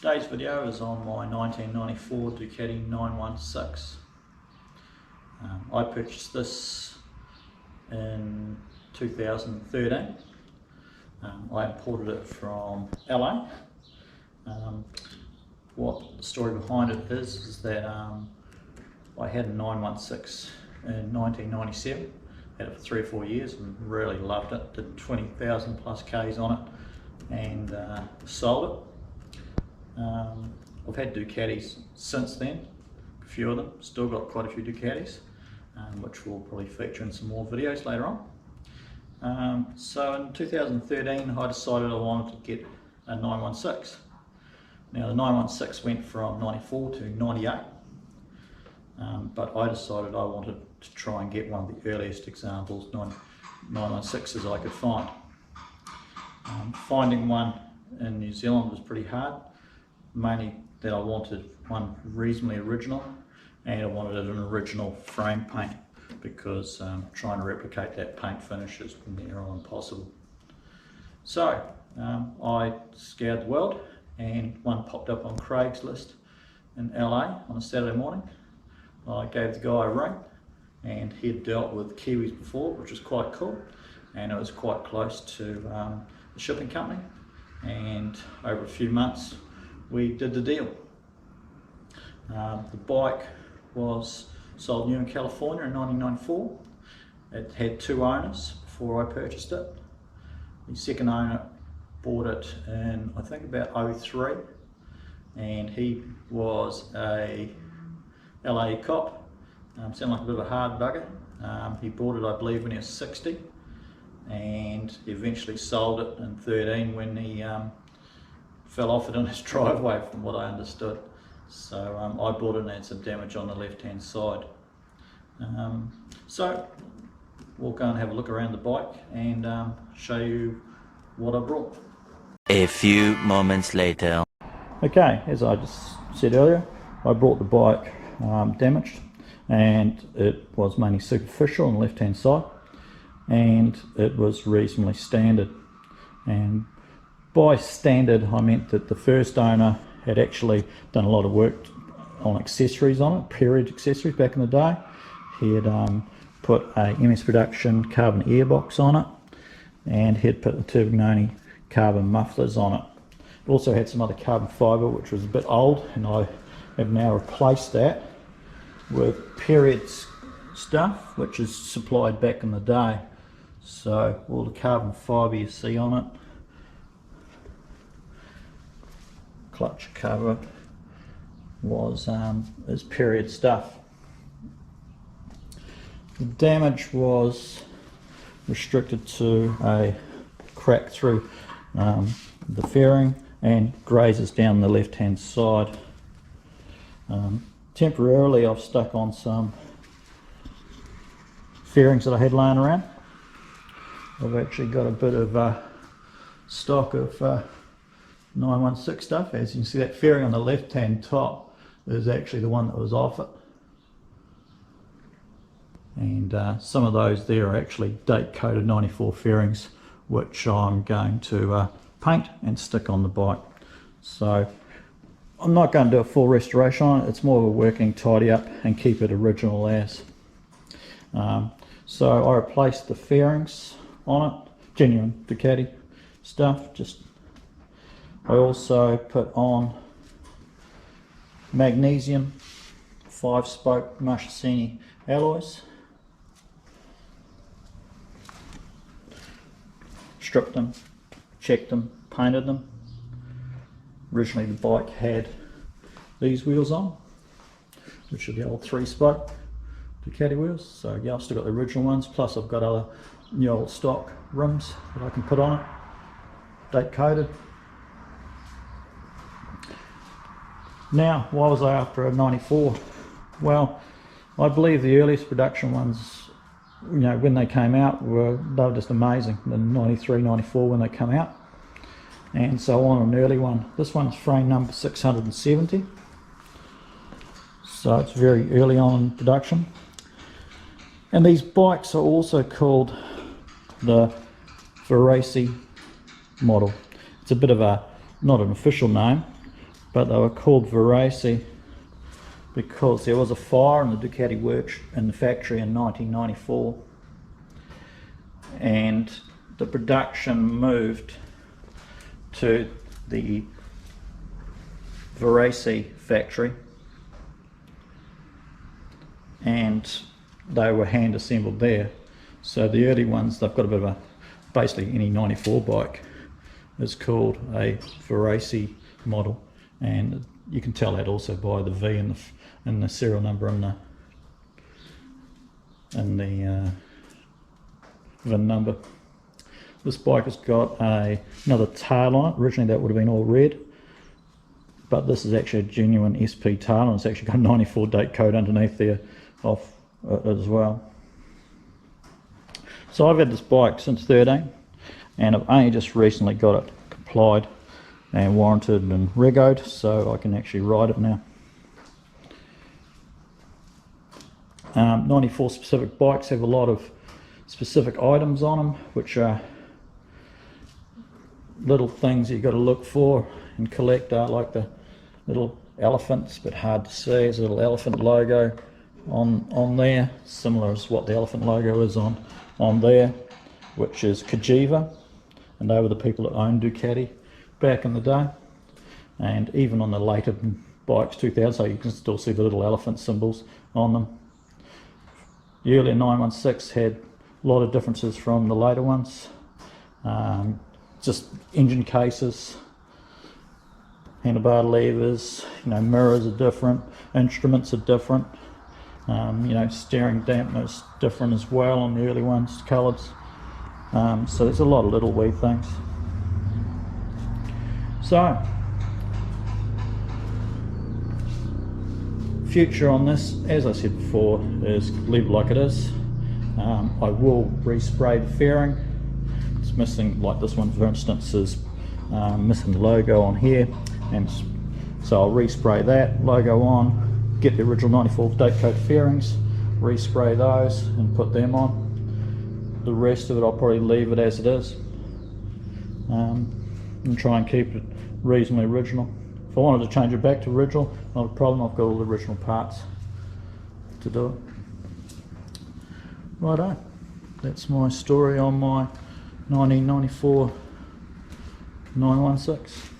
Today's video is on my 1994 Ducati 916. I purchased this in 2013. I imported it from LA. What the story behind it is that I had a 916 in 1997. Had it for 3 or 4 years and really loved it. Did 20,000 plus Ks on it and sold it. I've had Ducatis since then, a few of them, still got quite a few Ducatis, which will probably feature in some more videos later on. So in 2013 I decided I wanted to get a 916. Now the 916 went from 94 to 98, but I decided I wanted to try and get one of the earliest examples 916s I could find. Finding one in New Zealand was pretty hard. Mainly that I wanted one reasonably original, and I wanted an original frame paint because trying to replicate that paint finish is near on impossible. So I scoured the world and one popped up on Craigslist in LA on a Saturday morning. I gave the guy a ring, and he'd dealt with Kiwis before, which was quite cool, and it was quite close to the shipping company, and over a few months we did the deal. The bike was sold new in California in 1994. It had 2 owners before I purchased it. The second owner bought it in I think about 03, and he was a LA cop. Sounded like a bit of a hard bugger. He bought it I believe when he was 60, and he eventually sold it in 13 when he fell off it in his driveway, from what I understood. So I bought it and had some damage on the left hand side. So we'll go and have a look around the bike and show you what I brought. A few moments later. Okay, as I just said earlier, I brought the bike damaged, and it was mainly superficial on the left hand side, and it was reasonably standard. And by standard I meant that the first owner had actually done a lot of work on accessories on it, period accessories back in the day. He had put a MS Production carbon airbox on it, and he had put the Turbinoni carbon mufflers on it. It also had some other carbon fibre which was a bit old, and I have now replaced that with period stuff which is supplied back in the day. So all the carbon fibre you see on it, clutch cover, was is period stuff. The damage was restricted to a crack through the fairing and grazes down the left hand side. Temporarily I've stuck on some fairings that I had laying around. I've actually got a bit of stock of 916 stuff. As you can see, that fairing on the left hand top is actually the one that was off it, and some of those there are actually date coded 94 fairings, which I'm going to paint and stick on the bike. So I'm not going to do a full restoration on it. It's more of a working tidy up and keep it original as. So I replaced the fairings on it, genuine Ducati stuff. I also put on magnesium 5-spoke Marchesini alloys, stripped them, checked them, painted them. Originally the bike had these wheels on, which are the old 3-spoke Ducati wheels. So yeah, I've still got the original ones, plus I've got other new old stock rims that I can put on it, date coded. Now, why was I after a 94? Well, I believe the earliest production ones, you know, when they came out, they were just amazing. The 93, 94 when they come out. And so I want an early one. This one's frame number 670. So it's very early on in production. And these bikes are also called the Verace model. It's a bit of a, not an official name, but they were called Verace because there was a fire in the Ducati works in the factory in 1994, and the production moved to the Verace factory, and they were hand assembled there. So the early ones, they've got a bit of a, basically any 94 bike is called a Verace model, and you can tell that also by the V and the serial number and the VIN number. This bike has got another tail on it. Originally that would have been all red, but this is actually a genuine SP tail, and it's actually got a 94 date code underneath there off it as well. So I've had this bike since 13, and I've only just recently got it complied and warranted and regoed, so I can actually ride it now. 94 specific bikes have a lot of specific items on them, which are little things you've got to look for and collect, like the little elephants, but hard to see. There's a little elephant logo on there, similar as what the elephant logo is on there, which is Cagiva, and they were the people that owned Ducati back in the day. And even on the later bikes, 2000, so you can still see the little elephant symbols on them. The earlier 916 had a lot of differences from the later ones. Just engine cases, handlebar levers, mirrors are different, instruments are different, steering dampeners different as well on the early ones, colours. So there's a lot of little wee things. So, future on this, as I said before, is leave it like it is. I will respray the fairing. It's missing, like this one for instance is missing the logo on here, and so I'll respray that logo on, get the original 94 date code fairings, respray those and put them on. The rest of it I'll probably leave it as it is, and try and keep it reasonably original. If I wanted to change it back to original, not a problem, I've got all the original parts to do it. Righto, that's my story on my 1994 916.